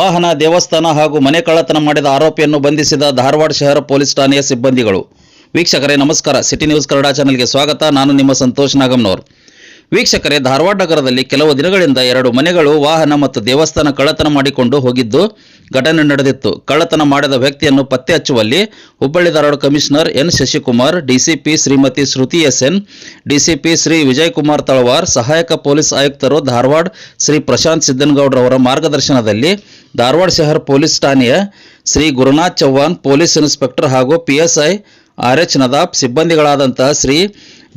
ವಾಹನ, ದೇವಸ್ಥಾನ ಹಾಗೂ ಮನೆ ಕಳ್ಳತನ ಮಾಡಿದ ಆರೋಪಿಯನ್ನು ಬಂಧಿಸಿದ ಧಾರವಾಡ ಶಹರ ಪೊಲೀಸ್ ಠಾಣೆಯ ಸಿಬ್ಬಂದಿಗಳು. ವೀಕ್ಷಕರೇ ನಮಸ್ಕಾರ. ಸಿಟಿ ನ್ಯೂಸ್ ಕನ್ನಡ ಚಾನೆಲ್ಗೆ ಸ್ವಾಗತ. ನಾನು ನಿಮ್ಮ ಸಂತೋಷ್ ನಾಗಮ್ನವರ್. ವೀಕ್ಷಕರೇ, ಧಾರವಾಡ ನಗರದಲ್ಲಿ ಕೆಲವು ದಿನಗಳಿಂದ 2 ಮನೆಗಳು, ವಾಹನ ಮತ್ತು ದೇವಸ್ಥಾನ ಕಳ್ಳತನ ಮಾಡಿಕೊಂಡು ಹೋಗಿದ್ದು ಘಟನೆ ನಡೆದಿತ್ತು. ಕಳ್ಳತನ ಮಾಡಿದ ವ್ಯಕ್ತಿಯನ್ನು ಪತ್ತೆ ಹಚ್ಚುವಲ್ಲಿ Hubballi Dharwad commissioner N Shashikumar, DCP Shrimati Shruti SN, DCP Shri Vijayakumar Talawar, ಸಹಾಯಕ ಪೊಲೀಸ್ ಆಯುಕ್ತರು ಧಾರವಾಡ ಶ್ರೀ ಪ್ರಶಾಂತ್ ಸಿದ್ದನಗೌಡರವರ ಮಾರ್ಗದರ್ಶನದಲ್ಲಿ ಧಾರವಾಡ ಶಹರ ಪೊಲೀಸ್ ಠಾಣೆಯ ಶ್ರೀ ಗುರುನಾಥ್ ಚವ್ಹಾಣ್, ಪೊಲೀಸ್ ಇನ್ಸ್ಪೆಕ್ಟರ್ ಹಾಗೂ PSI RH ನದಾಬ್, ಸಿಬ್ಬಂದಿಗಳಾದಂತಹ Shri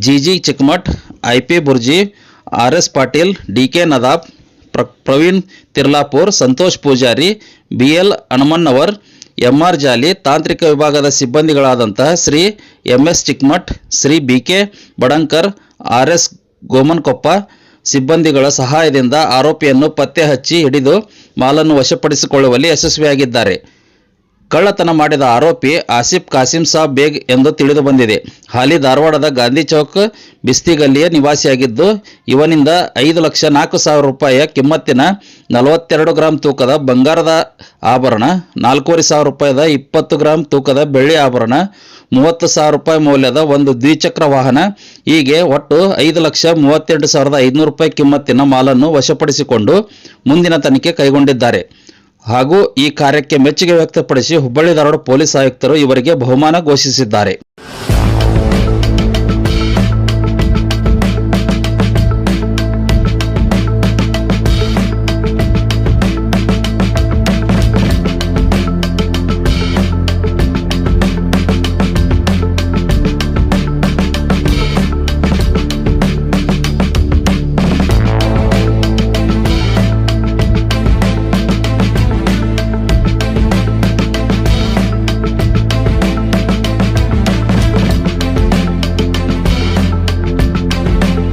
GG Chikkamath, IP Burji, RS Patil, DK Nadab, Praveen Tirlapur, Santosh Pujari, BL Hanumannavar, MR Jali, ತಾಂತ್ರಿಕ ವಿಭಾಗದ ಸಿಬ್ಬಂದಿಗಳಾದಂತಹ Shri MS Chikkamath, Shri BK ಬಡಂಕರ್, RS ಗೋಮನ್ಕೊಪ್ಪ ಸಿಬ್ಬಂದಿಗಳ ಸಹಾಯದಿಂದ ಆರೋಪಿಯನ್ನು ಪತ್ತೆ ಹಚ್ಚಿ ಹಿಡಿದು ಮಾಲನ್ನು ವಶಪಡಿಸಿಕೊಳ್ಳುವಲ್ಲಿ ಯಶಸ್ವಿಯಾಗಿದ್ದಾರೆ. ಕಳ್ಳತನ ಮಾಡಿದ ಆರೋಪಿ ಆಸಿಫ್ ಕಾಸಿಂ ಸಾಬ್ ಬೇಗ್ ಎಂದು ತಿಳಿದು ಬಂದಿದೆ. ಹಾಲಿ ಧಾರವಾಡದ ಗಾಂಧಿ ಚೌಕ್ ಬಿಸ್ತಿಗಲ್ಲಿಯ ನಿವಾಸಿಯಾಗಿದ್ದು, ಇವನಿಂದ 5,04,000 ರೂಪಾಯಿಯ ಕಿಮ್ಮತ್ತಿನ 42 ಗ್ರಾಂ ತೂಕದ ಬಂಗಾರದ ಆಭರಣ, 4,500 ರೂಪಾಯಿದ 20 ಗ್ರಾಂ ತೂಕದ ಬೆಳ್ಳಿ ಆಭರಣ, 30,000 ರೂಪಾಯಿ ಮೌಲ್ಯದ ಒಂದು ದ್ವಿಚಕ್ರ ವಾಹನ, ಹೀಗೆ ಒಟ್ಟು 5,38,500 ರೂಪಾಯಿ ಕಿಮ್ಮತ್ತಿನ ಮಾಲನ್ನು ವಶಪಡಿಸಿಕೊಂಡು ಮುಂದಿನ ತನಿಖೆ ಕೈಗೊಂಡಿದ್ದಾರೆ. ಹಾಗೂ ಈ ಕಾರ್ಯಕ್ಕೆ ಮೆಚ್ಚುಗೆ ವ್ಯಕ್ತಪಡಿಸಿ ಹುಬ್ಬಳ್ಳಿ ಧಾರವಾಡ ಪೊಲೀಸ್ ಆಯುಕ್ತರು ಇವರಿಗೆ ಬಹುಮಾನ ಘೋಷಿಸಿದ್ದಾರೆ.